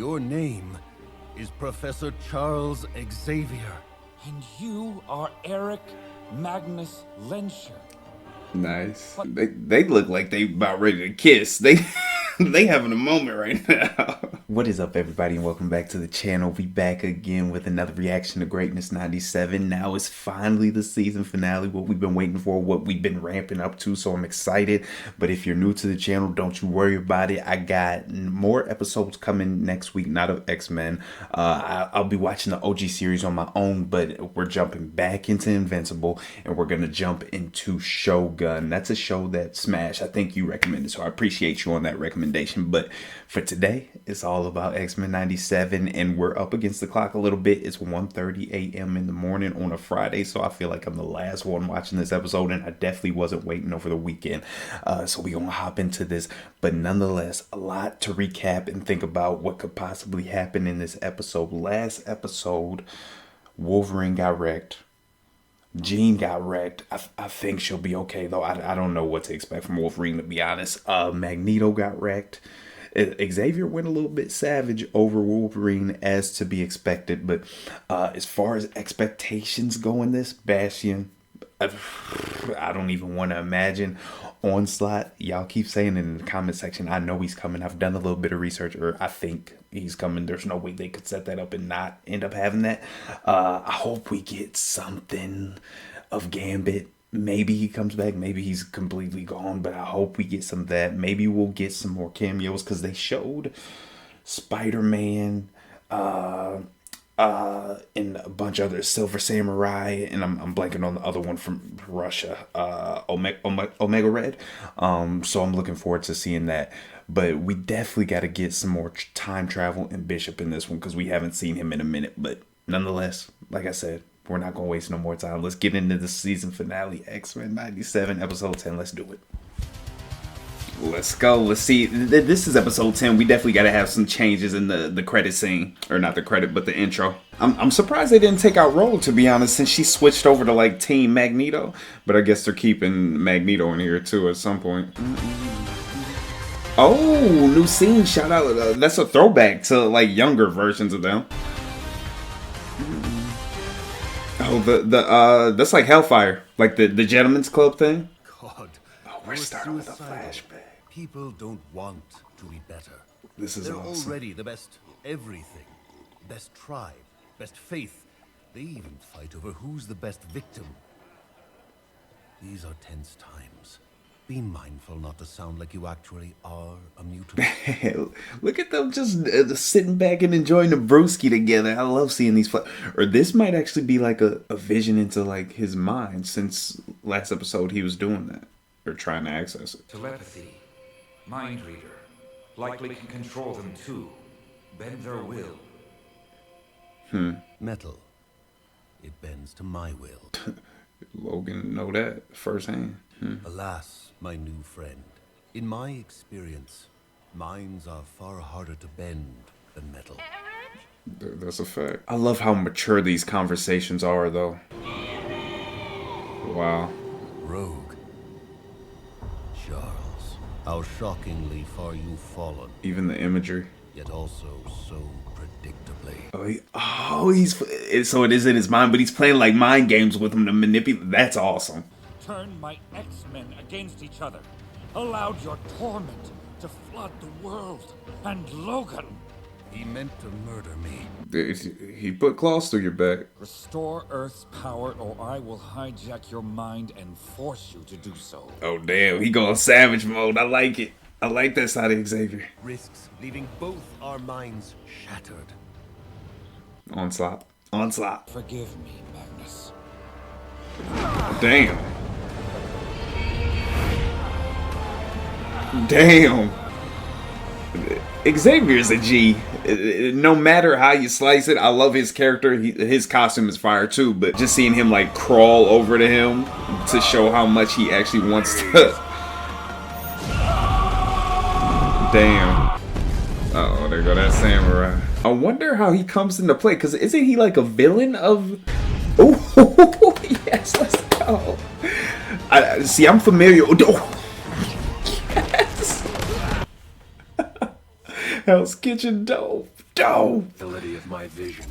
Your name is Professor Charles Xavier. And you are Eric Magnus Lenscher. Nice. They look like they about ready to kiss. They having a moment right now. What is up, everybody, and welcome back to the channel. We back again with another reaction to Greatness 97. Now it's finally the season finale, what we've been waiting for, what we've been ramping up to, so I'm excited. But if you're new to the channel, don't you worry about it. I got more episodes coming next week, not of X-Men. I'll be watching the OG series on my own, but we're jumping back into Invincible, and we're going to jump into Shogun. That's a show that smashed. I think you recommended, so I appreciate you on that recommendation. But for today, it's all about X-Men 97, and we're up against the clock a little bit. It's 1:30 a.m. in the morning on a Friday, so I feel like I'm the last one watching this episode, and I definitely wasn't waiting over the weekend. So we're gonna hop into this, but nonetheless, a lot to recap and think about what could possibly happen in this episode. Last episode, Wolverine got wrecked. Jean got wrecked. I think she'll be okay, though. I don't know what to expect from Wolverine, to be honest. Magneto got wrecked. Xavier went a little bit savage over Wolverine, as to be expected. But as far as expectations go in this, Bastion, I don't even want to imagine. Onslaught, y'all keep saying it in the comment section. I know he's coming. I've done a little bit of research, or I think he's coming. There's no way they could set that up and not end up having that. I hope we get something of Gambit. Maybe he comes back. Maybe he's completely gone, but I hope we get some of that. Maybe we'll get some more cameos, because they showed Spider-Man, and a bunch of other Silver Samurai, and I'm blanking on the other one from Russia, Omega Red. So I'm looking forward to seeing that. But we definitely got to get some more time travel and Bishop in this one, because we haven't seen him in a minute. But nonetheless, like I said, we're not going to waste no more time. Let's get into the season finale, X-Men 97, episode 10. Let's do it. Let's go. Let's see. This is episode 10. We definitely got to have some changes in the credit scene. Or not the credit, but the intro. I'm surprised they didn't take out Rogue, to be honest, since she switched over to, like, Team Magneto. But I guess they're keeping Magneto in here, too, at some point. Oh, new scene. Shout out. That's a throwback to, like, younger versions of them. Oh, that's like Hellfire. Like the Gentleman's Club thing. God. Oh, we're starting with a flashback. People don't want to be better. This is They're awesome. already the best everything. Best tribe, best faith. They even fight over who's the best victim. These are tense times. Be mindful not to sound like you actually are a mutant. Look at them just sitting back and enjoying the brewski together. I love seeing these. Or this might actually be like a vision into like his mind, since last episode he was doing that. Or trying to access it. Telepathy, mind reader, likely can control them too, bend their will. Metal. It bends to my will. Logan know that firsthand. Alas, my new friend. In my experience, minds are far harder to bend than metal. That's a fact. I love how mature these conversations are, though. Wow. Rogue. Charles, how shockingly far you've fallen, Even the imagery. yet also so predictably. So it is in his mind, but he's playing like mind games with him to manipulate. That's awesome. Turned my X-Men against each other. Allowed your torment to flood the world. And Logan. He meant to murder me. He put claws through your back. Restore Earth's power, or I will hijack your mind and force you to do so. Oh, damn. He going savage mode. I like it. I like that side of Xavier. Risks leaving both our minds shattered. Onslaught. Onslaught. Forgive me, Magnus. Damn. Damn. Xavier's a G. No matter how you slice it, I love his character. His costume is fire too, but just seeing him like crawl over to him to show how much he actually wants to. Damn. Uh-oh, there go that samurai. I wonder how he comes into play, because isn't he like a villain of... Oh, yes, let's go. See, I'm familiar. Oh, yes. Hell's Kitchen dope. dope. Ability of my vision.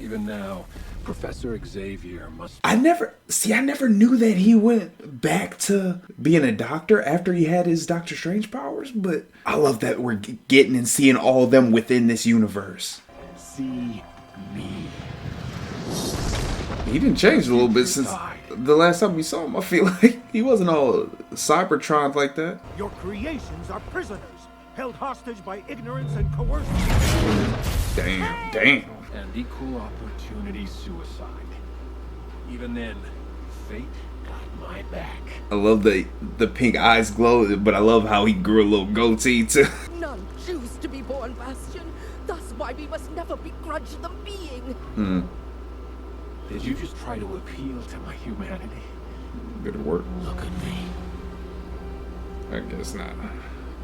Even now, Professor Xavier must. I never knew that he went back to being a doctor after he had his Doctor Strange powers, but I love that we're getting and seeing all of them within this universe. See me. He didn't change a little bit since the last time we saw him. I feel like he wasn't all Cybertron like that. Your creations are prisoners, held hostage by ignorance and coercion. Damn. And equal opportunity suicide. Even then, fate got my back. I love the pink eyes glow, but I love how he grew a little goatee too. None choose to be born, Bastion. Thus why we must never begrudge them being. Did you just try to appeal to my humanity? Good work. Look at me. I guess not.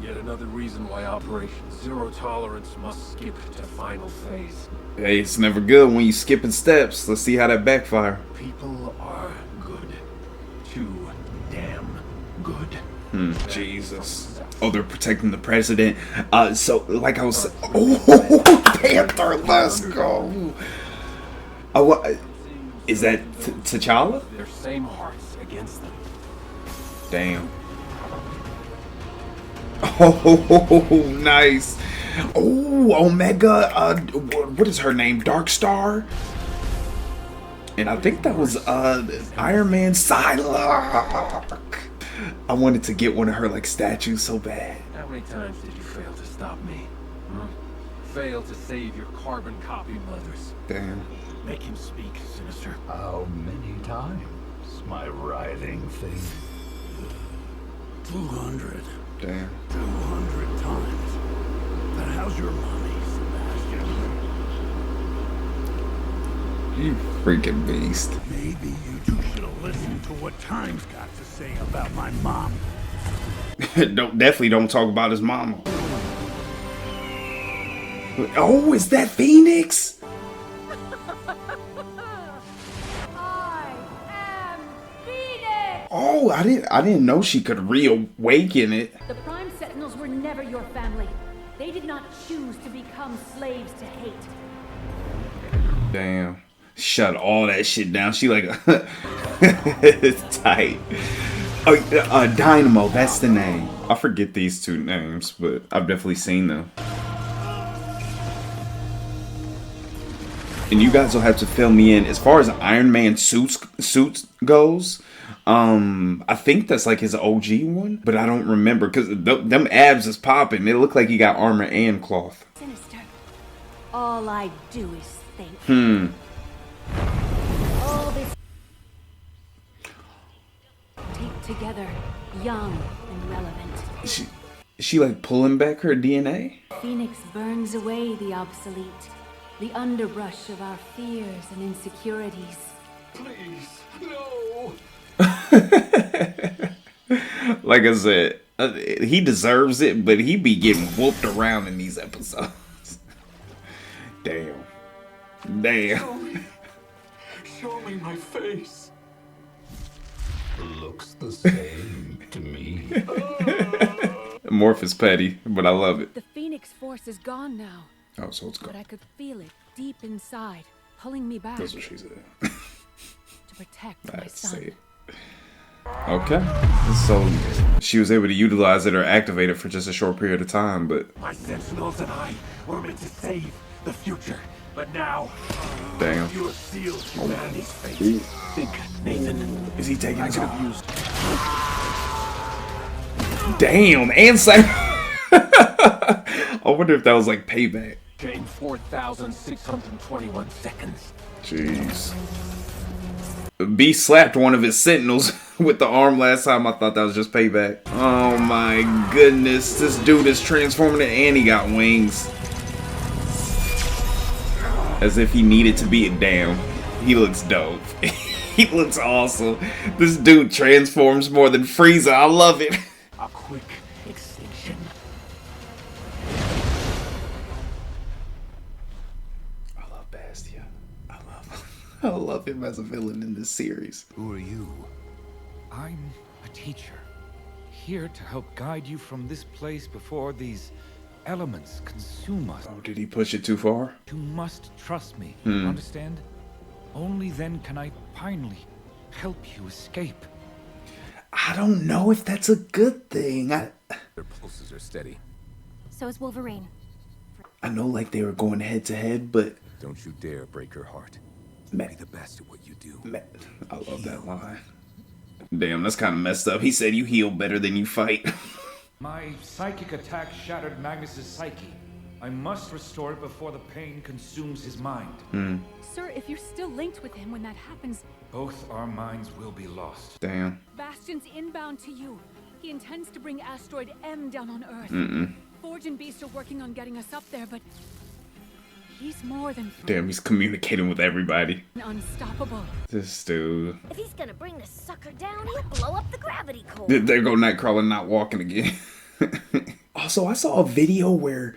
Yet another reason why Operation Zero Tolerance must skip to final phase. Hey, it's never good when you skipping steps. Let's see how that backfire. People are good. Too damn good. Jesus. Oh, they're protecting the president. So like I was. Oh, Panther, let's go. Oh, is that T'Challa? Their same hearts against them. Damn. Oh, nice. Oh, Omega. What is her name? Dark Star. And I think that was Iron Man Psylocke. I wanted to get one of her like statues so bad. How many times did you fail to stop me? Fail to save your carbon copy mothers. Damn. Make him speak, Sinister. How many times, my writhing thing? 200. Damn. 200 times. But how's your mommy, Sebastian? You freaking beast. Maybe you two should have listened to what Time's got to say about my mom. Definitely don't talk about his mama. Oh, is that Phoenix? I am Phoenix! Oh, I didn't know she could reawaken it. The Prime Sentinels were never your family. They did not choose to become slaves to hate. Damn. Shut all that shit down. She like it's tight. Oh, Dynamo, that's the name. I forget these two names, but I've definitely seen them. And you guys will have to fill me in as far as Iron Man suits goes. I think that's like his OG one, but I don't remember because them abs is popping. It looked like he got armor and cloth. Sinister. All I do is think. All this taped together, young and relevant. She like pulling back her DNA? Phoenix burns away the obsolete, the underbrush of our fears and insecurities. Please, no. Like I said, he deserves it, but he be getting whooped around in these episodes. Damn. Show me my face. Looks the same to me. Morph is petty, but I love it. The Phoenix Force is gone now, Oh, so it's but gone. I could feel it deep inside, pulling me back That's what she said. to protect my That's son. it. Okay. So she was able to utilize it or activate it for just a short period of time, but My Sentinels and I were meant to save the future. But now, damn. you have sealed humanity's fate. Think, Nathan. Is he taking I his could off? have used. Damn, and Sam. I wonder if that was like payback. Chain 4,621 seconds. Jeez. B slapped one of his sentinels with the arm last time. I thought that was just payback. Oh my goodness. This dude is transforming it and he got wings. As if he needed to be down. He looks dope. He looks awesome. This dude transforms more than Frieza. I love it. A quick extinction. I love Bastia. I love him as a villain in this series. Who are you? I'm a teacher, here to help guide you from this place before these elements consume us. Oh, did he push it too far? You must trust me, understand? Only then can I finally help you escape. I don't know if that's a good thing. Their pulses are steady. So is Wolverine. I know like they were going head to head, but Don't you dare break her heart. man, Be the best at what you do. man, I love that line. Damn, that's kind of messed up. He said you heal better than you fight. My psychic attack shattered Magnus's psyche. I must restore it before the pain consumes his mind. Sir, if you're still linked with him when that happens, Both our minds will be lost. Damn. Bastion's inbound to you. He intends to bring asteroid M down on Earth. Forge and Beast are working on getting us up there, but he's more than Damn, he's communicating with everybody. unstoppable. This dude. If he's gonna bring this sucker down, he'll blow up the gravity core. There go Nightcrawler not walking again. Also, I saw a video where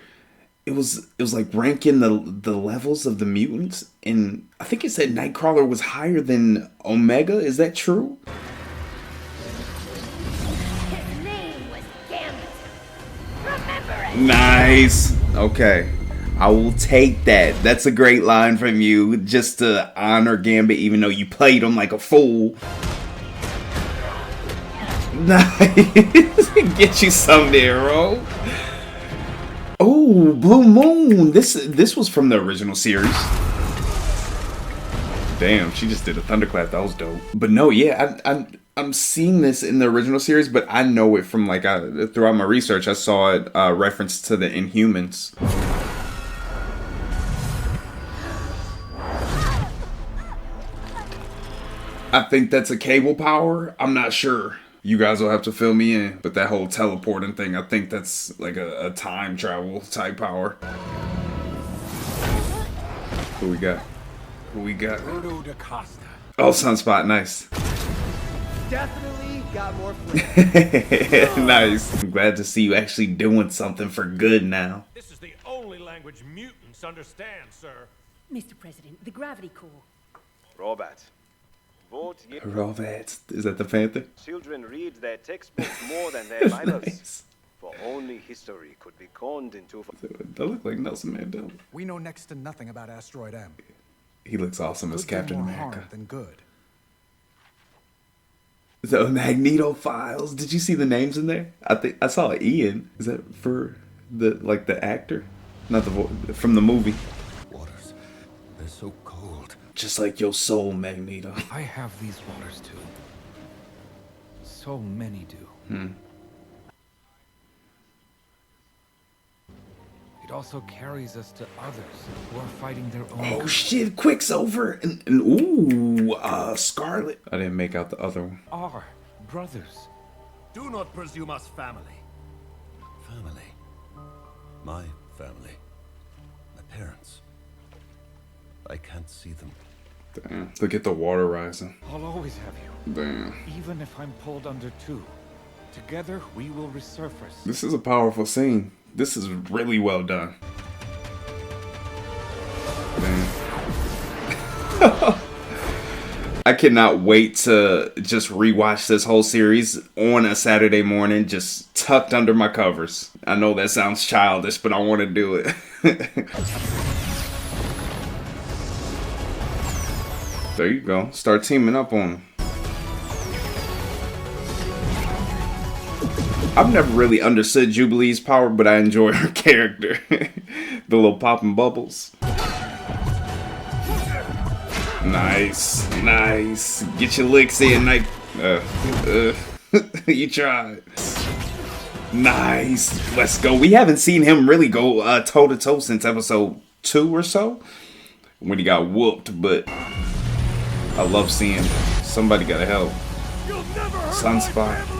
it was like ranking the levels of the mutants, and I think it said Nightcrawler was higher than Omega. Is that true? His name was Gambit. Remember it! Nice. Okay. I will take that. That's a great line from you, just to honor Gambit, even though you played him like a fool. Nice. Get you some there, bro. Oh, Blue Moon. This was from the original series. Damn, she just did a thunderclap. That was dope. But no, yeah, I'm seeing this in the original series, but I know it from like throughout my research. I saw it referenced to the Inhumans. I think that's a cable power. I'm not sure. You guys will have to fill me in. But that whole teleporting thing, I think that's like a time travel type power. Who we got? Who we got? Rodo da Costa. Oh, Sunspot, nice. Definitely got more flavor. Nice. I'm glad to see you actually doing something for good now. This is the only language mutants understand, sir. Mr. President, the gravity core. Robert, vote yes. Rovats. Is that the Panther? Children read their textbooks more than their Bibles. Nice. For only history could be conned into... That look like Nelson Mandela. We know next to nothing about Asteroid M. He looks awesome as Could do Captain more America. harm than good. The Magneto files. Did you see the names in there? I think I saw Ian. Is that for the actor? Not the from the movie. Waters, they're so cold. Just like your soul, Magneto. I have these waters too. So many do. It also carries us to others who are fighting their own. Oh shit! Quicksilver and ooh, Scarlet. I didn't make out the other one. Our brothers. Do not presume us family. Family. My family. My parents. I can't see them. Damn. Look at the water rising. I'll always have you. Damn. Even if I'm pulled under too. Together we will resurface. This is a powerful scene. This is really well done. Man. I cannot wait to just rewatch this whole series on a Saturday morning, just tucked under my covers. I know that sounds childish, but I want to do it. There you go. Start teaming up on them. I've never really understood Jubilee's power, but I enjoy her character. The little popping bubbles. Nice. Nice. Get your licks in, like... you tried. Nice. Let's go. We haven't seen him really go toe-to-toe since episode 2 or so. When he got whooped, but... I love seeing somebody gotta help. Sunspot.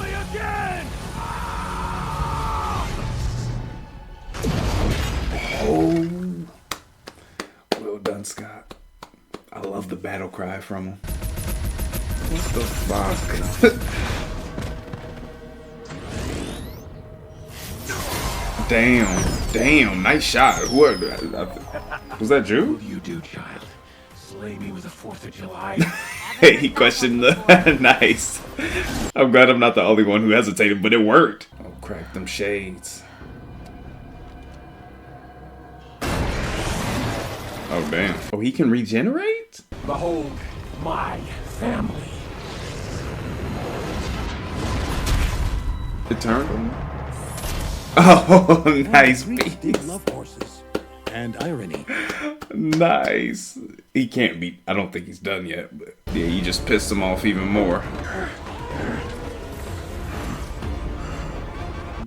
Oh, well done, Scott. I love the battle cry from him. What the fuck? Damn, nice shot. What was that, Drew? What do you do, child? Slay me with the 4th of July? Hey, he questioned the nice. I'm glad I'm not the only one who hesitated, but it worked. Oh, crack them shades. Oh, damn. Oh, he can regenerate? Behold my family. Eternal. Oh, nice beast. Love horses and irony. Nice. He can't be. I don't think he's done yet, but yeah, you just pissed him off even more.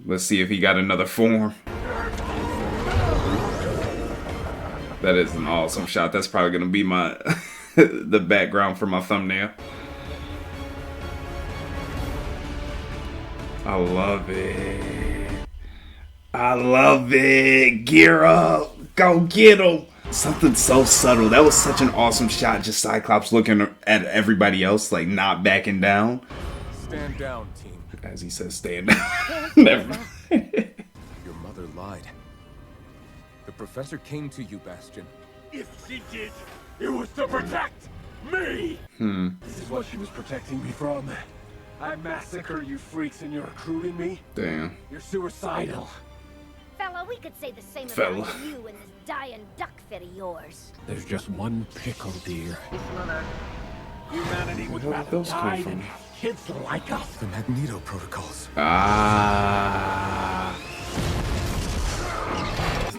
Let's see if he got another form. That is an awesome shot. That's probably gonna be my the background for my thumbnail. I love it. I love it. Gear up. Go get him. Something so subtle. That was such an awesome shot. Just Cyclops looking at everybody else, like not backing down. Stand down, team. As he says, stand down. Never. Your mother lied. The professor came to you, Bastion. If she did, it was to protect me. This is what she was protecting me from. I massacre you freaks and you're recruiting me? Damn. You're suicidal. Fella, we could say the same Fella. about you and this dying duck fit of yours. There's just one pickle, dear. Humanity would Where did rather those come die from? than have kids like us. The Magneto protocols. Ah.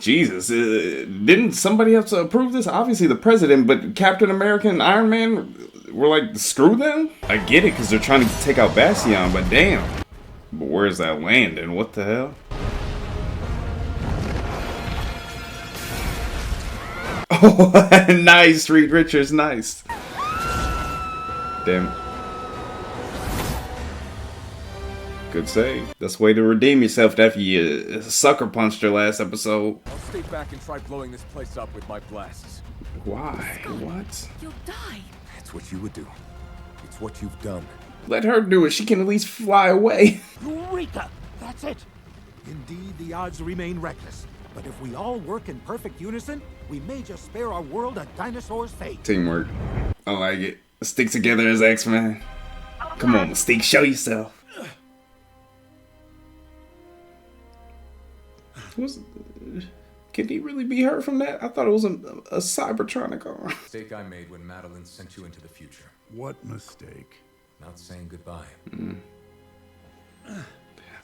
Jesus. Didn't somebody have to approve this? Obviously the president, but Captain America and Iron Man were like, screw them? I get it because they're trying to take out Bastion, but damn. But where's that landing? What the hell? Oh, nice, Reed Richards, nice. Damn it. Good save. That's the way to redeem yourself after you sucker punched her last episode. I'll stay back and try blowing this place up with my blasts. Why? What? You'll die. That's what you would do. It's what you've done. Let her do it. She can at least fly away. Eureka! That's it. Indeed, the odds remain reckless. But if we all work in perfect unison, we may just spare our world a dinosaur's fate. Teamwork. I like it. Stick together as X-Men. Come on, Mystique, show yourself. Can he really be hurt from that? I thought it was a Cybertronic arm. Mistake I made when Madeline sent you into the future. What mistake? Not saying goodbye.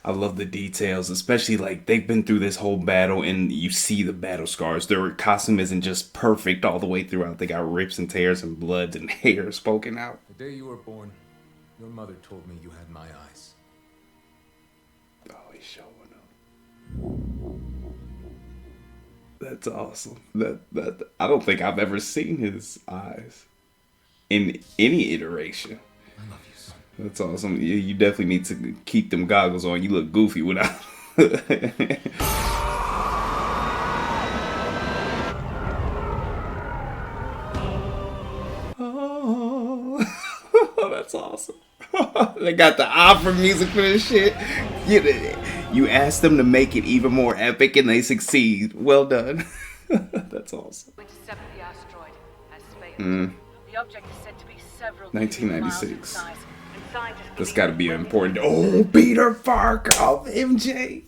I love the details, especially like they've been through this whole battle and you see the battle scars. Their costume isn't just perfect all the way throughout. They got rips and tears and bloods and hair spoken out. The day you were born, your mother told me you had my eyes. Oh, he's showing up. That's awesome. That I don't think I've ever seen his eyes in any iteration. I love you, son. That's awesome. You definitely need to keep them goggles on. You look goofy without. Oh, that's awesome. They got the opera music for this shit. You asked them to make it even more epic and they succeed. Well done. That's awesome. Intercept the asteroid as failed. The object is said to be several 1996. miles in size, and scientists That's got to be an important. Oh, Peter Parker, oh, MJ.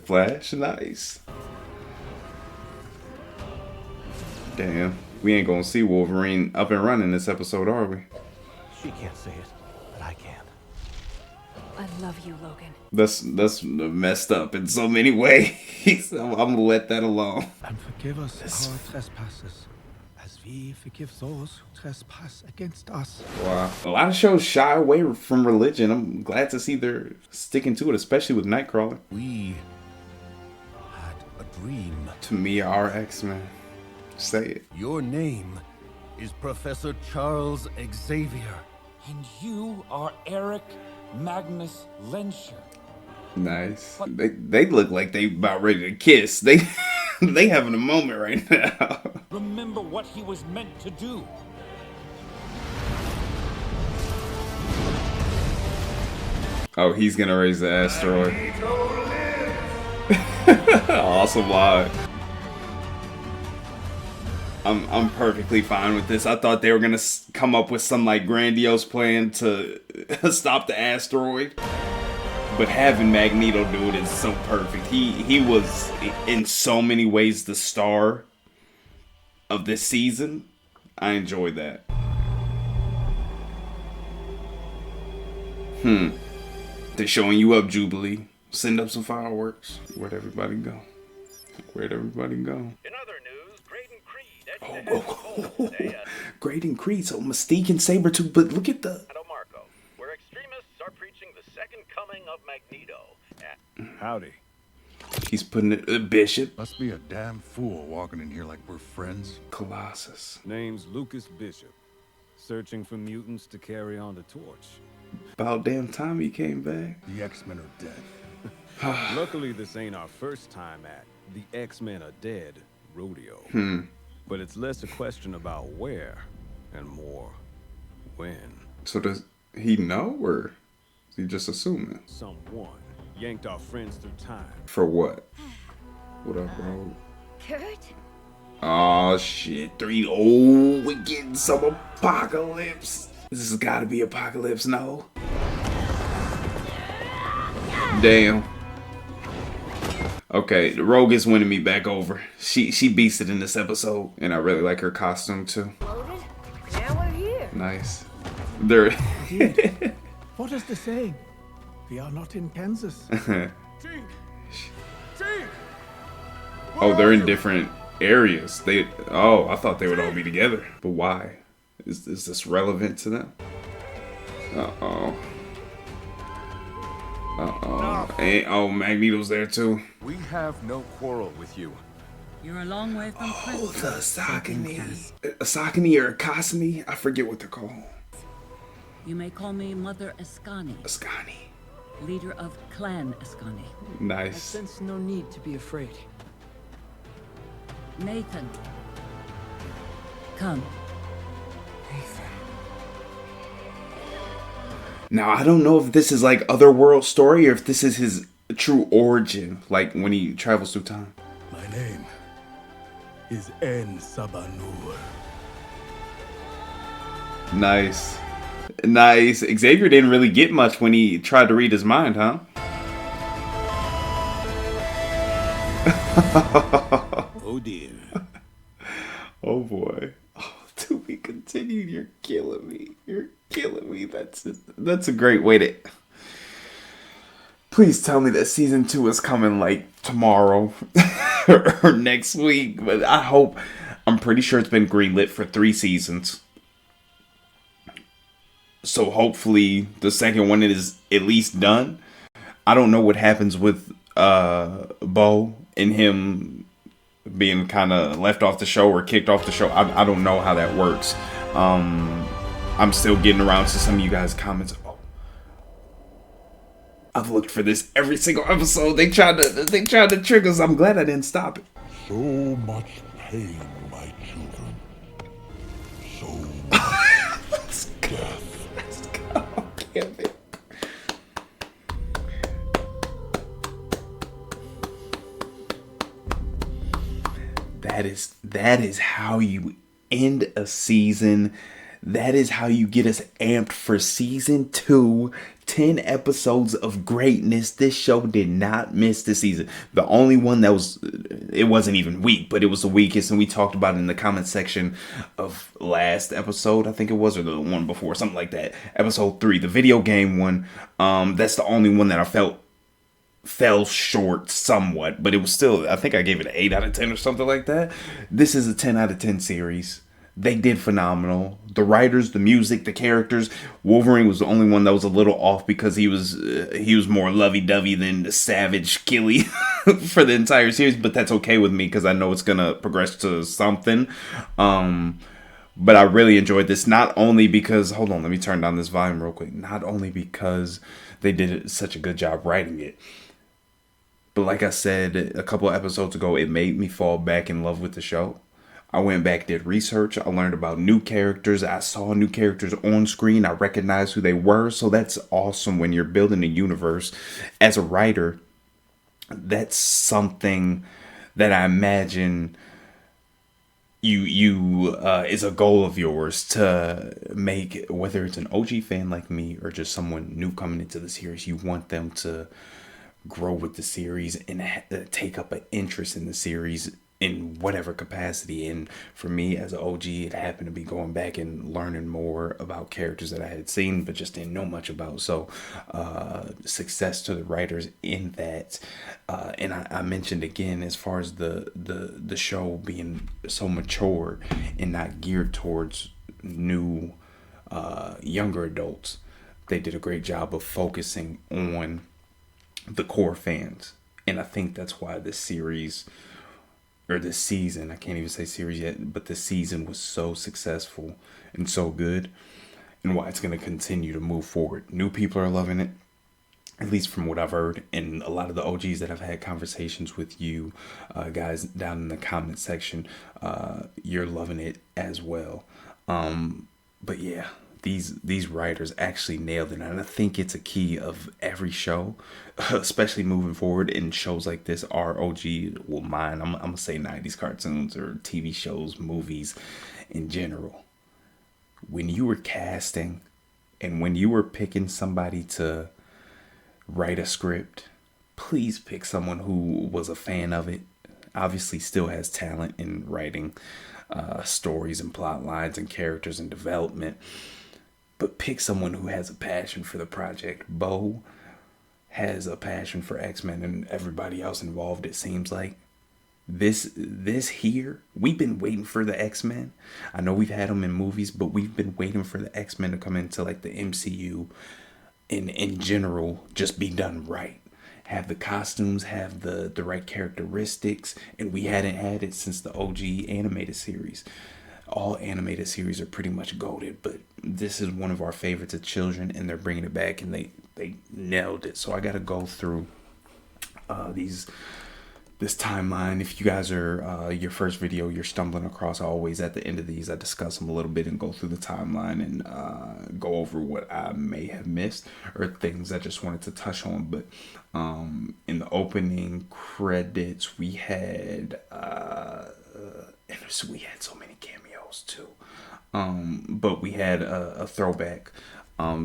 Flash, nice. Damn, we ain't gonna see Wolverine up and running this episode, are we? She can't say it, but I can. I love you, Logan. That's messed up in so many ways. I'm gonna let that alone. And forgive us our trespasses, as we forgive those who trespass against us. Wow. A lot of shows shy away from religion. I'm glad to see they're sticking to it, especially with Nightcrawler. We had a dream. To me, our X-Men. Say it. Your name is Professor Charles Xavier. And you are Eric Magnus Lensher. Nice. They look like they about ready to kiss. They having a moment right now. Remember what he was meant to do. Oh, he's gonna raise the asteroid. Awesome line. I'm perfectly fine with this. I thought they were gonna come up with some like grandiose plan to stop the asteroid, but having Magneto do it is so perfect. He was in so many ways the star of this season. I enjoyed that. They're showing you up, Jubilee. Send up some fireworks. Where'd everybody go? Where'd everybody go? In other news, Graydon Creed. Graydon Creed. So Mystique and Sabretooth, but look at the... Marco, where extremists are preaching the second coming of Magneto. Howdy. He's putting it... Bishop. Must be a damn fool walking in here like we're friends. Colossus. Name's Lucas Bishop. Searching for mutants to carry on the torch. About damn time he came back. The X-Men are dead. Luckily, this ain't our first time at the X-Men are dead rodeo. But it's less a question about where and more when. So does he know, or is he just assuming? Someone yanked our friends through time. For what? What up, bro? Kurt? Oh shit, 3. Oh, we getting some apocalypse. This has got to be apocalypse, no? Damn. Okay, Rogue is winning me back over. She beasted in this episode, and I really like her costume too. Loaded? Now we're here. Nice. They're. What is the saying? We are not in Kansas. Oh, they're in different areas. I thought they would all be together. But why? Is this relevant to them? Uh-oh. Oh, Magneto's there too. We have no quarrel with you. You're a long way from Oh, the Asakani. Asakani or Akasani? I forget what they're called. You may call me Mother Ascani. Ascani. Leader of Clan Ascani. Nice. I sense no need to be afraid. Nathan. Come. Now, I don't know if this is like Otherworld story or if this is his true origin, like when he travels through time. My name is En Sabanur. Nice. Nice. Xavier didn't really get much when he tried to read his mind, huh? Oh dear. Oh boy. Oh, to be continued. You're killing me. You're killing me. That's a great way to... Please tell me that season 2 is coming like tomorrow or next week. But I hope... I'm pretty sure it's been greenlit for 3 seasons. So hopefully the second one is at least done. I don't know what happens with Beau and him being kind of left off the show or kicked off the show. I don't know how that works. I'm still getting around to some of you guys' comments. Oh, I've looked for this every single episode. They tried to trick us. I'm glad I didn't stop it. So much pain, my children. So much death. Let's go. Damn it. That is how you end a season. That is how you get us amped for season 2. 10 episodes of greatness. This show did not miss the season. The only one that was, it wasn't even weak, but it was the weakest, and we talked about it in the comment section of last episode, I think it was, or the one before, something like that. Episode 3, the video game one. That's the only one that I felt fell short somewhat, but it was still, I think I gave it an 8 out of 10 or something like that. This is a 10 out of 10 series. They did phenomenal. The writers, the music, the characters. Wolverine was the only one that was a little off because he was more lovey-dovey than the savage killy for the entire series, but that's okay with me because I know it's gonna progress to something. But I really enjoyed this, not only because, hold on, let me turn down this volume real quick. Not only because they did such a good job writing it, but like I said a couple of episodes ago, it made me fall back in love with the show. I went back, did research. I learned about new characters. I saw new characters on screen. I recognized who they were. So that's awesome when you're building a universe. As a writer, that's something that I imagine you is a goal of yours to make, whether it's an OG fan like me or just someone new coming into the series. You want them to grow with the series and take up an interest in the series in whatever capacity. And for me as an OG, it happened to be going back and learning more about characters that I had seen but just didn't know much about. So success to the writers in that. And I mentioned again, as far as the show being so mature and not geared towards new younger adults, they did a great job of focusing on the core fans. And I think that's why this series, or this season, I can't even say series yet, but the season was so successful and so good, and why it's going to continue to move forward. New people are loving it, at least from what I've heard, and a lot of the OGs that I've had conversations with you guys down in the comment section, you're loving it as well. But yeah, these writers actually nailed it, and I think it's a key of every show, especially moving forward in shows like this. Our OG, well, mine, I'm gonna say 90s cartoons or TV shows, movies in general. When you were casting and when you were picking somebody to write a script, please pick someone who was a fan of it, obviously still has talent in writing stories and plot lines and characters and development, but pick someone who has a passion for the project. Beau has a passion for X-Men, and everybody else involved, it seems like. This here, we've been waiting for the X-Men. I know we've had them in movies, but we've been waiting for the X-Men to come into like the MCU in general, just be done right. Have the costumes, have the right characteristics, and we hadn't had it since the OG animated series. All animated series are pretty much goated, but this is one of our favorites of children, and they're bringing it back, and they nailed it. So I got to go through this timeline. If you guys are your first video you're stumbling across, always at the end of these I discuss them a little bit and go through the timeline and go over what I may have missed or things I just wanted to touch on. But in the opening credits we had we had so many cameos too, but we had a throwback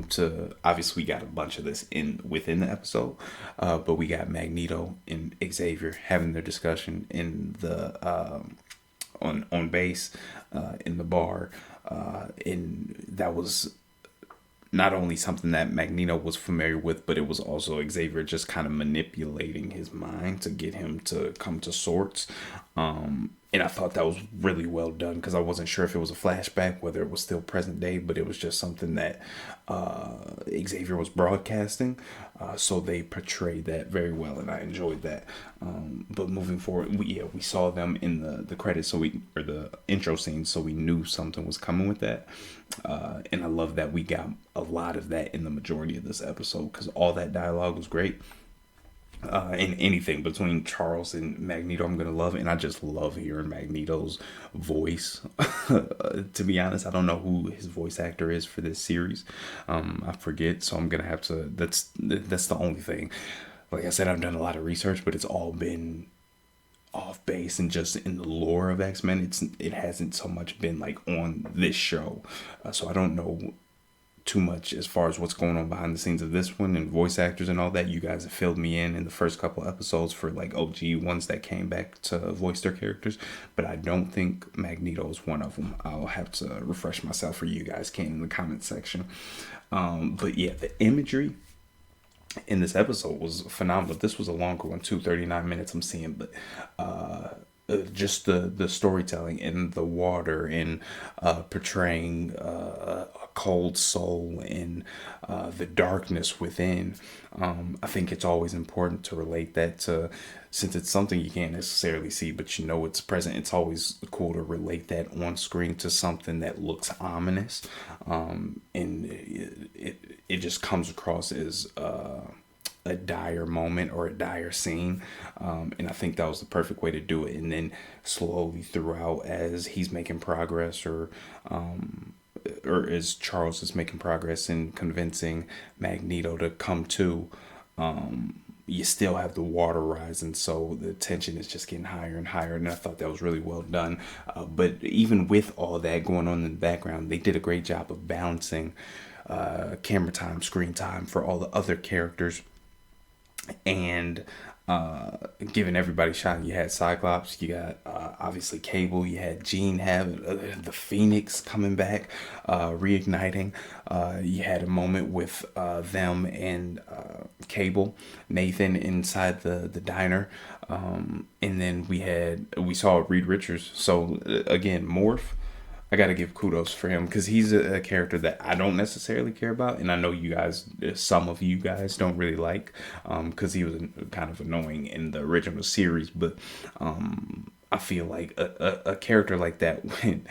to, obviously we got a bunch of this within the episode, but we got Magneto and Xavier having their discussion in the on base in the bar, and that was not only something that Magneto was familiar with, but it was also Xavier just kind of manipulating his mind to get him to come to sorts. And I thought that was really well done, because I wasn't sure if it was a flashback, whether it was still present day, but it was just something that Xavier was broadcasting. So they portrayed that very well, and I enjoyed that. But moving forward, we saw them in the credits, or the intro scene, so we knew something was coming with that. And I love that we got a lot of that in the majority of this episode, because all that dialogue was great. And anything between Charles and Magneto I'm gonna love, and I just love hearing Magneto's voice. To be honest, I don't know who his voice actor is for this series. I forget, so I'm gonna have to, that's the only thing. Like I said, I've done a lot of research, but it's all been off base and just in the lore of X-Men. It hasn't so much been like on this show, so I don't know too much as far as what's going on behind the scenes of this one and voice actors and all that. You guys have filled me in the first couple episodes for like OG ones that came back to voice their characters, but I don't think Magneto is one of them. I'll have to refresh myself, for you guys can in the comment section. But yeah, the imagery in this episode was phenomenal. This was a longer one, 239 minutes I'm seeing, but just the storytelling and the water and portraying a cold soul and the darkness within. I think it's always important to relate that to, since it's something you can't necessarily see, but you know it's present. It's always cool to relate that on screen to something that looks ominous, and it just comes across as a dire moment or a dire scene, and I think that was the perfect way to do it. And then slowly throughout, as he's making progress, or as Charles is making progress in convincing Magneto to come to, you still have the water rising, so the tension is just getting higher and higher, and I thought that was really well done. But even with all that going on in the background, they did a great job of balancing camera time, screen time for all the other characters, and giving everybody a shot. You had Cyclops, you got obviously Cable, you had Jean having the Phoenix coming back, reigniting. You had a moment with them and Cable, Nathan inside the diner, and then we saw Reed Richards. So again, Morph. I gotta give kudos for him because he's a character that I don't necessarily care about, and I know you guys, some of you guys, don't really like, because he was kind of annoying in the original series. But I feel like a character like that, when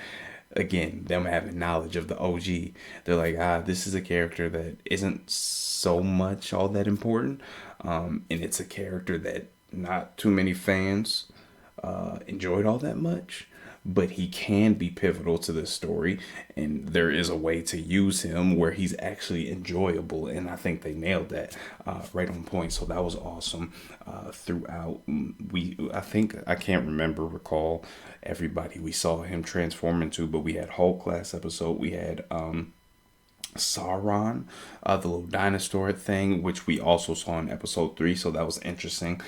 again them having knowledge of the OG, they're like, this is a character that isn't so much all that important, and it's a character that not too many fans enjoyed all that much. But he can be pivotal to this story, and there is a way to use him where he's actually enjoyable, and I think they nailed that right on point. So that was awesome throughout. I can't recall everybody we saw him transform into, but we had Hulk last episode. We had Sauron, the little dinosaur thing, which we also saw in episode 3, so that was interesting.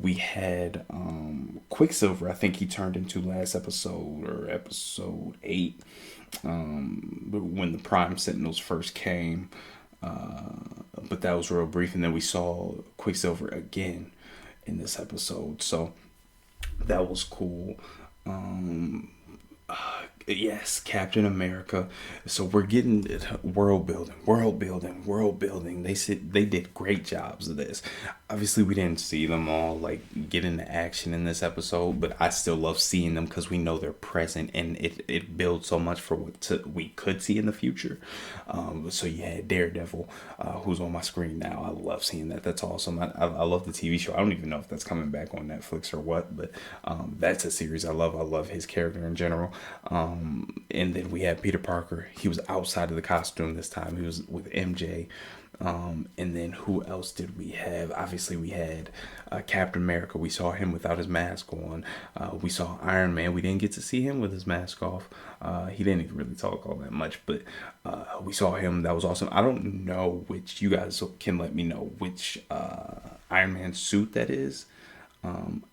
We had Quicksilver, I think he turned into last episode or episode 8, when the Prime Sentinels first came, but that was real brief, and then we saw Quicksilver again in this episode, so that was cool. Yes, Captain America. So we're getting world building. They did great jobs of this. Obviously, we didn't see them all like get into action in this episode, but I still love seeing them because we know they're present, and it builds so much for what we could see in the future. So you had Daredevil, who's on my screen now. I love seeing that. That's awesome. I love the TV show. I don't even know if that's coming back on Netflix or what, but that's a series I love. I love his character in general. And then we had Peter Parker. He was outside of the costume this time. He was with MJ. And then who else did we have? Obviously, we had Captain America. We saw him without his mask on. We saw Iron Man. We didn't get to see him with his mask off. He didn't even really talk all that much, but we saw him. That was awesome. I don't know which, you guys can let me know which Iron Man suit that is.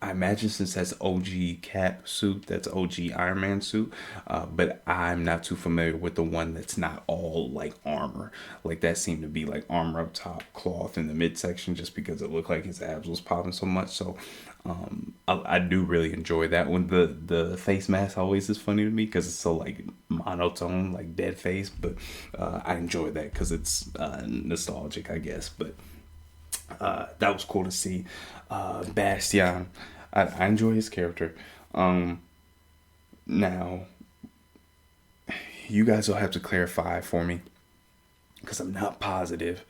I imagine since that's OG Cap suit, that's OG Iron Man suit, but I'm not too familiar with the one that's not all like armor. Like that seemed to be like armor up top, cloth in the midsection, just because it looked like his abs was popping so much. So I do really enjoy that one. The face mask always is funny to me because it's so like monotone, like dead face, but I enjoy that because it's nostalgic, I guess. But that was cool to see. Bastion, I enjoy his character. Now, you guys will have to clarify for me because I'm not positive,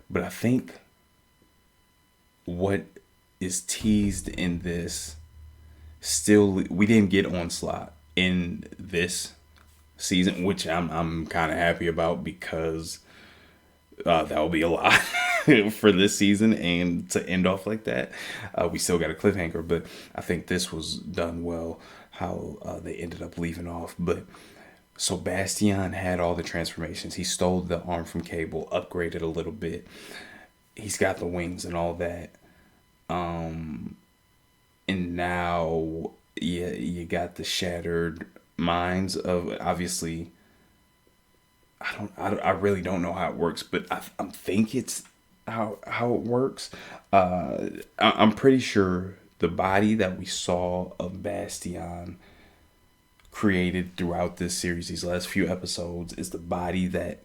but I think what is teased in this we didn't get Onslaught in this season, which I'm kind of happy about because that will be a lot for this season, and to end off like that, we still got a cliffhanger, but I think this was done well, how they ended up leaving off. But so Bastion had all the transformations. He stole the arm from Cable, upgraded a little bit. He's got the wings and all that. And now you got the shattered minds of, obviously, I really don't know how it works, but I think it's how it works. I'm pretty sure the body that we saw of Bastion created throughout this series, these last few episodes, is the body that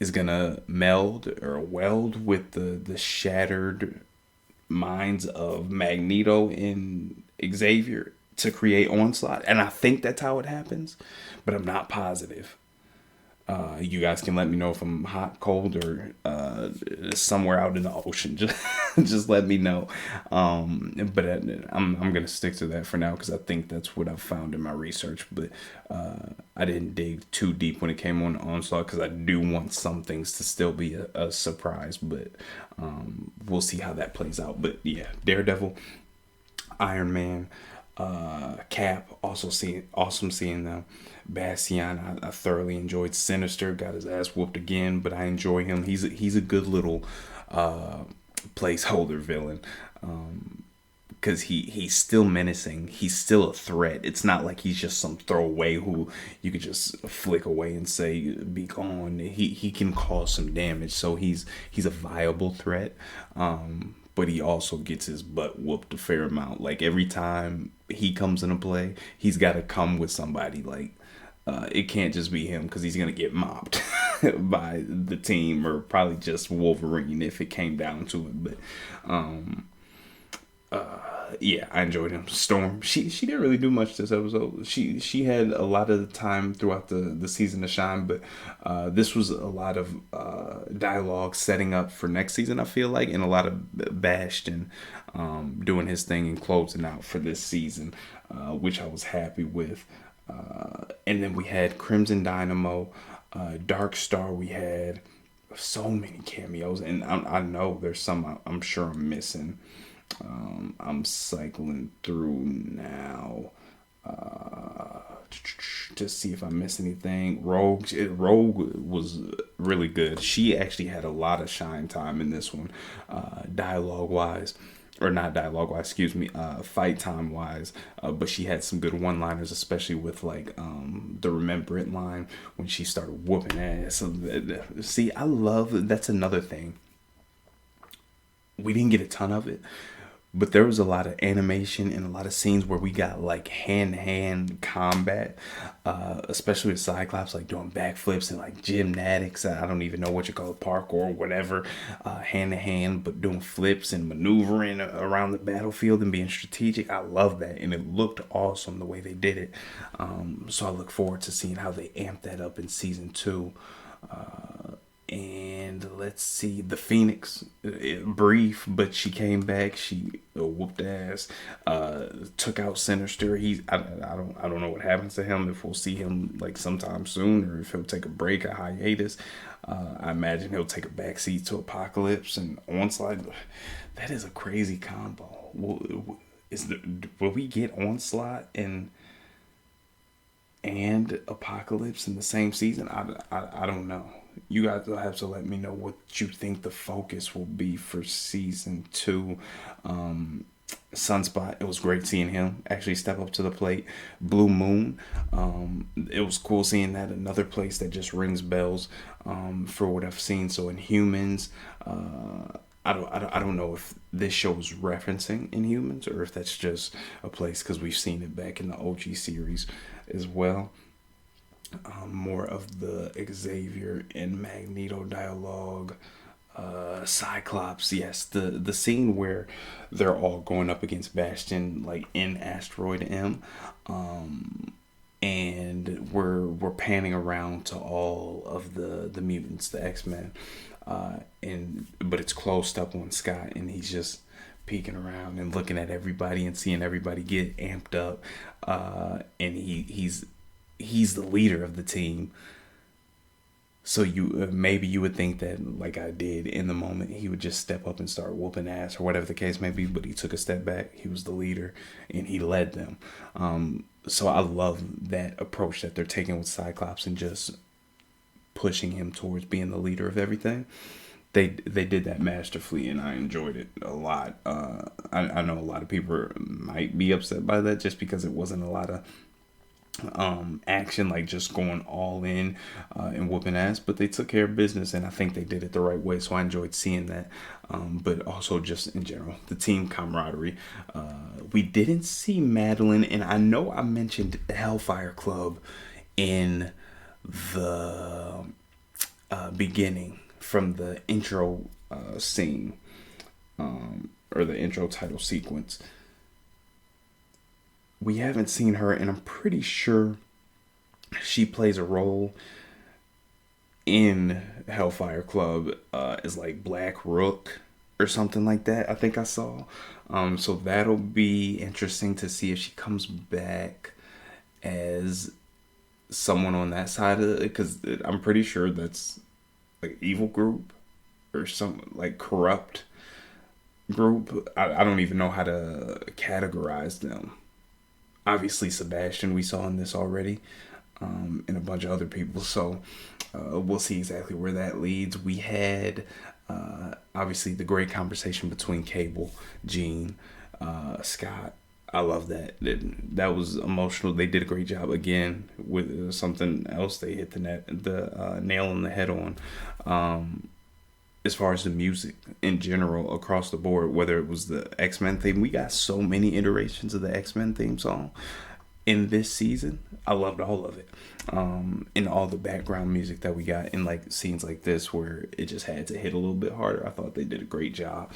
is gonna meld or weld with the shattered minds of Magneto and Xavier to create Onslaught. And I think that's how it happens, but I'm not positive. You guys can let me know if I'm hot, cold, or somewhere out in the ocean. Just let me know. But I'm gonna stick to that for now because I think that's what I've found in my research. But I didn't dig too deep when it came on Onslaught because I do want some things to still be a surprise. But we'll see how that plays out. But yeah, Daredevil, Iron Man, Cap, also awesome seeing them. Bastion, I thoroughly enjoyed. Sinister got his ass whooped again, but I enjoy him. He's a good little placeholder villain. Because he's still menacing. He's still a threat. It's not like he's just some throwaway who you could just flick away and say, be gone. He can cause some damage. So he's a viable threat. But he also gets his butt whooped a fair amount. Like, every time he comes into play, he's got to come with somebody. Like, it can't just be him, because he's going to get mopped by the team, or probably just Wolverine if it came down to it. But, yeah, I enjoyed him. Storm, she didn't really do much this episode. She had a lot of the time throughout the season to shine, but this was a lot of dialogue setting up for next season, I feel like, and a lot of Bastion doing his thing and closing out for this season, which I was happy with. And then we had Crimson Dynamo, Dark Star. We had so many cameos, and I know there's some I'm sure I'm missing. I'm cycling through now to see if I miss anything. Rogue was really good. She actually had a lot of shine time in this one, dialogue wise, or not dialogue wise, excuse me, fight time wise. But she had some good one-liners, especially with like the "Remember It" line when she started whooping ass. So, see, I love that's another thing. We didn't get a ton of it, but there was a lot of animation and a lot of scenes where we got like hand-to-hand combat, especially with Cyclops like doing backflips and like gymnastics. I don't even know what you call it, parkour or whatever, hand-to-hand, but doing flips and maneuvering around the battlefield and being strategic. I love that, and it looked awesome the way they did it. So I look forward to seeing how they amp that up in season 2. And let's see, the Phoenix, brief, but she came back. She whooped ass, took out Sinister. I don't know what happens to him, if we'll see him like sometime soon, or if he'll take a break, a hiatus. I imagine he'll take a backseat to Apocalypse and Onslaught. That is a crazy combo. Will we get Onslaught and Apocalypse in the same season? I don't know. You guys will have to let me know what you think the focus will be for season 2. Sunspot, it was great seeing him actually step up to the plate. Blue Moon, it was cool seeing that, another place that just rings bells for what I've seen. So Inhumans, I don't know if this show is referencing Inhumans or if that's just a place because we've seen it back in the OG series as well. More of the Xavier and Magneto dialogue. Cyclops, yes, the scene where they're all going up against Bastion like in Asteroid M, and we're panning around to all of the mutants, the X-Men, but it's closed up on Scott, and he's just peeking around and looking at everybody and seeing everybody get amped up, and he's the leader of the team. So maybe you would think that, like I did in the moment, he would just step up and start whooping ass or whatever the case may be. But he took a step back. He was the leader and he led them. So I love that approach that they're taking with Cyclops and just pushing him towards being the leader of everything. They did that masterfully, and I enjoyed it a lot. I know a lot of people might be upset by that just because it wasn't a lot of action, like just going all in and whooping ass, but they took care of business, and I think they did it the right way, so I enjoyed seeing that. But also just in general, the team camaraderie. We didn't see Madeline, and I know I mentioned Hellfire Club in the beginning from the intro scene, or the intro title sequence. We haven't seen her, and I'm pretty sure she plays a role in Hellfire Club as like Black Rook or something like that, I think I saw. So that'll be interesting to see if she comes back as someone on that side of it, because I'm pretty sure that's like evil group or some like corrupt group. I don't even know how to categorize them. Obviously, Sebastian we saw in this already, and a bunch of other people. So we'll see exactly where that leads. We had Obviously, the great conversation between Cable, Jean, Scott. I love that. That was emotional. They did a great job again with something else. They hit the nail on the head on. As far as the music in general across the board, whether it was the X-Men theme, we got so many iterations of the X-Men theme song in this season. I loved all of it. And all the background music that we got in like scenes like this where it just had to hit a little bit harder. I thought they did a great job.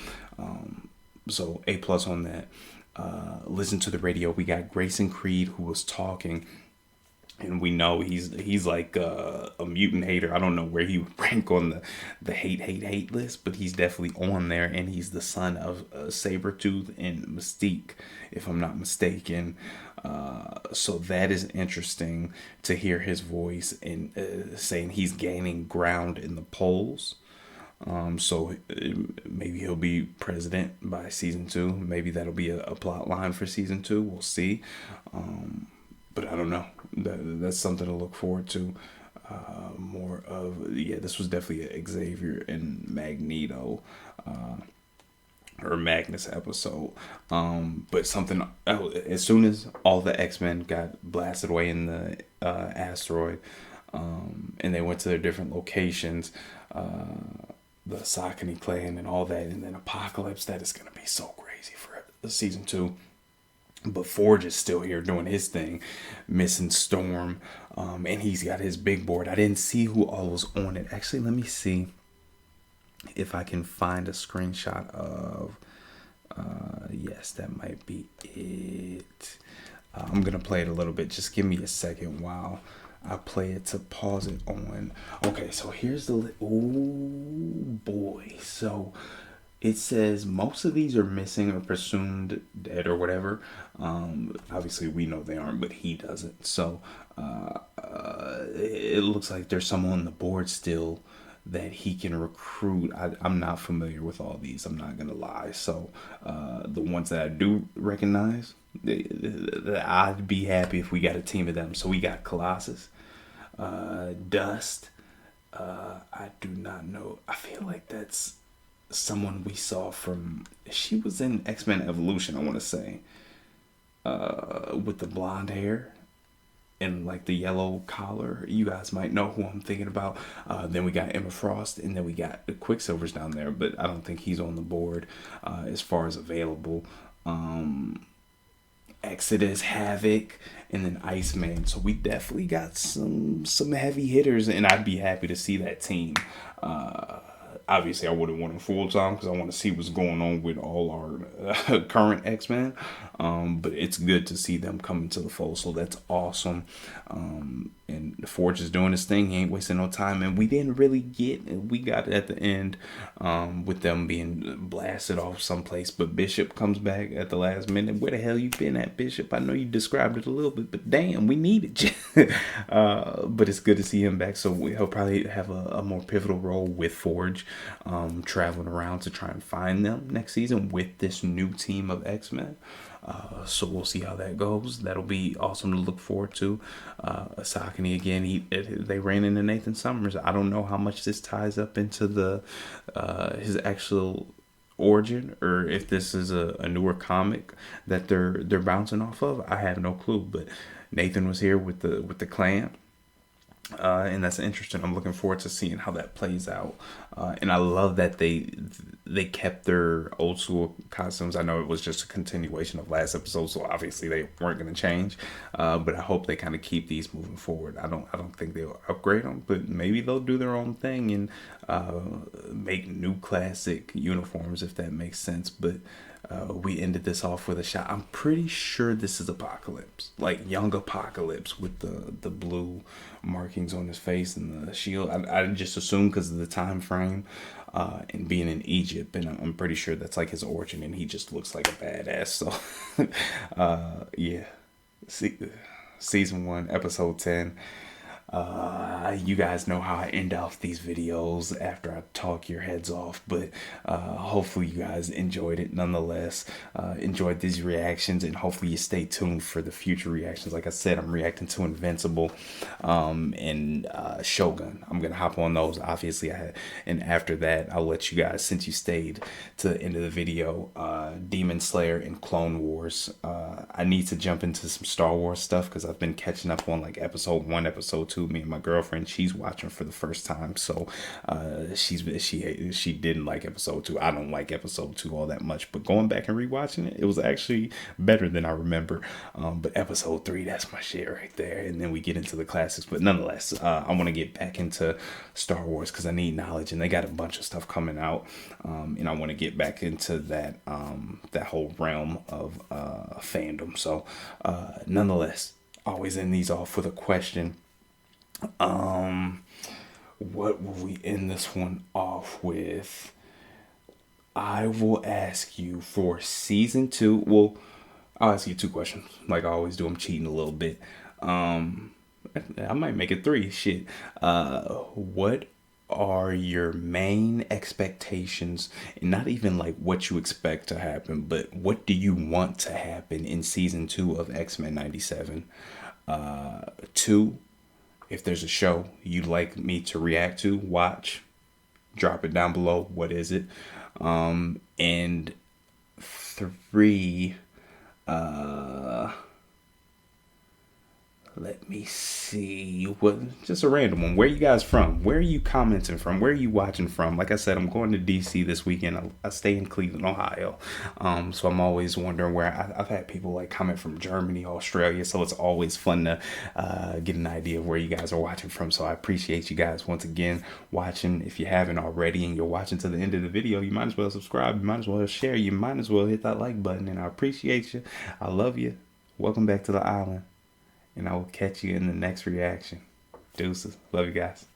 So A+ on that. Listen to the radio. We got Grayson Creed, who was talking. And we know he's like a mutant hater. I don't know where he would rank on the hate list, but he's definitely on there. And he's the son of Sabretooth and Mystique, if I'm not mistaken. So that is interesting to hear his voice and saying he's gaining ground in the polls. So maybe he'll be president by season 2. Maybe that'll be a plot line for season 2. We'll see. But I don't know. That's something to look forward to. More of, this was definitely a Xavier and Magneto or Magnus episode. But something, as soon as all the X-Men got blasted away in the asteroid, and they went to their different locations, the Saucony clan and all that, and then Apocalypse, that is going to be so crazy for season 2. But Forge is still here doing his thing, missing Storm, and he's got his big board. I didn't see who all was on it. Actually, let me see if I can find a screenshot of. Yes, that might be it. I'm gonna play it a little bit. Just give me a second while I play it to pause it on. Okay, so here's the. Oh boy, so. It says most of these are missing or presumed dead or whatever. Obviously, we know they aren't, but he doesn't. So it looks like there's some on the board still that he can recruit. I'm not familiar with all these. I'm not going to lie. So the ones that I do recognize, I'd be happy if we got a team of them. So we got Colossus, Dust. I do not know. I feel like that's someone we saw from, she was in X-Men Evolution, I want to say, with the blonde hair and like the yellow collar. You guys might know who I'm thinking about. Then we got Emma Frost, and then we got the Quicksilver's down there, but I don't think he's on the board as far as available. Exodus, Havoc, and then Iceman. So we definitely got some heavy hitters, and I'd be happy to see that team. Obviously, I wouldn't want them full time because I want to see what's going on with all our current X-Men. But it's good to see them come into the fold. So that's awesome. And Forge is doing his thing. He ain't wasting no time. And we didn't really we got it at the end with them being blasted off someplace. But Bishop comes back at the last minute. Where the hell you been at, Bishop? I know you described it a little bit, but damn, we needed you. But it's good to see him back. So he'll probably have a more pivotal role with Forge, traveling around to try and find them next season with this new team of X-Men. So we'll see how that goes. That'll be awesome to look forward to. Saucony again. They ran into Nathan Summers. I don't know how much this ties up into his actual origin, or if this is a newer comic that they're bouncing off of. I have no clue. But Nathan was here with the clan. And that's interesting. I'm looking forward to seeing how that plays out. And I love that they kept their old school costumes. I know it was just a continuation of last episode, so obviously they weren't going to change. But I hope they kind of keep these moving forward. I don't think they'll upgrade them, but maybe they'll do their own thing and make new classic uniforms, if that makes sense. But we ended this off with a shot. I'm pretty sure this is Apocalypse, like young Apocalypse with the blue markings on his face and the shield. I just assume because of the time frame and being in Egypt, and I'm pretty sure that's like his origin, and he just looks like a badass. So yeah, season 1, episode 10. You guys know how I end off these videos after I talk your heads off, but hopefully you guys enjoyed it nonetheless. Enjoyed these reactions, and hopefully you stay tuned for the future reactions. Like I said, I'm reacting to Invincible and Shogun. I'm gonna hop on those, obviously. And after that, I'll let you guys, since you stayed to the end of the video, Demon Slayer and Clone Wars. I need to jump into some Star Wars stuff because I've been catching up on like episode 1, episode 2. Me and my girlfriend, she's watching for the first time, so she didn't like episode 2. I don't like episode 2 all that much, but going back and rewatching it, it was actually better than I remember. But episode 3, that's my shit right there. And then we get into the classics. But nonetheless, I want to get back into Star Wars because I need knowledge, and they got a bunch of stuff coming out, and I want to get back into that that whole realm of fandom. So nonetheless, always end these off with a question. What will we end this one off with? I will ask you for season 2. Well, I'll ask you 2 questions. Like I always do, I'm cheating a little bit. I might make it 3. Shit. What are your main expectations? And not even like what you expect to happen, but what do you want to happen in season 2 of X-Men 97? 2, if there's a show you'd like me to react to, watch, drop it down below. What is it? And 3, let me see. What? Just a random one. Where are you guys from? Where are you commenting from? Where are you watching from? Like I said, I'm going to DC this weekend. I stay in Cleveland, Ohio. So I'm always wondering where. I've had people like comment from Germany, Australia. So it's always fun to get an idea of where you guys are watching from. So I appreciate you guys once again watching. If you haven't already and you're watching to the end of the video, you might as well subscribe. You might as well share. You might as well hit that like button. And I appreciate you. I love you. Welcome back to the island. And I will catch you in the next reaction. Deuces. Love you guys.